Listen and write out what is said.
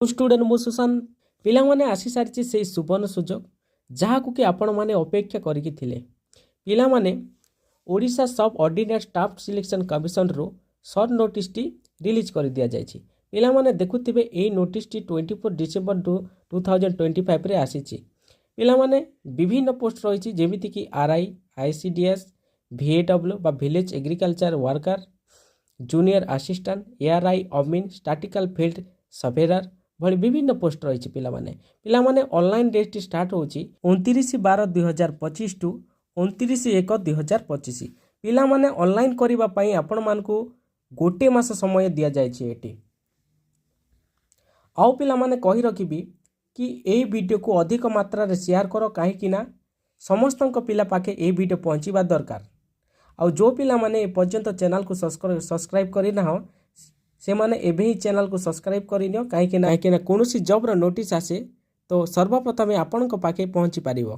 Student मु सुशांत पिलामाने आसी सारी से सुवर्ण सुजोग जहाँ कि आपण मैंने अपेक्षा करिकी थिले। पिलामाने Odisha subordinate staff selection commission रो सर्ट नोटिस टी रिलीज कर दिया जायछि। पिलामाने देखुथिबे एई नोटिस टी 24 डिसेंबर 2025 रे आसीछि। पिलामाने विभिन्न पोस्ट रही जेमिति कि आरआई, आईसीडीएस, VAW बा village agriculture worker, junior assistant, ARI, अमीन, स्टैटिकल फील्ड सर्वेयर भली विभिन्न पोस्ट रही पिलामाने ऑनलाइन डेट स्टार्ट होची 29/12/2025 टू 29/1/2025। पिलामाने ऑनलाइन करिबा पई आपण मानकू गोटे मास समय दिया जायछि। एटी आउ पिलामाने कहि रखिबी कि एई वीडियो को अधिक मात्रा रे शेयर करो कहीं समस्तंक पिला पाखे ए वीडियो पहुँचवा दरकार। आउ जो पिला माने ए पर्यंत चैनल को सब्सक्राइब करना हो से माने एबे ही चैनल को सब्सक्राइब करिनियो कहीं कोनोसी जॉब रो नोटिस आसे तो सर्वप्रथमे आपन को पाखे पहुँची पारिबो।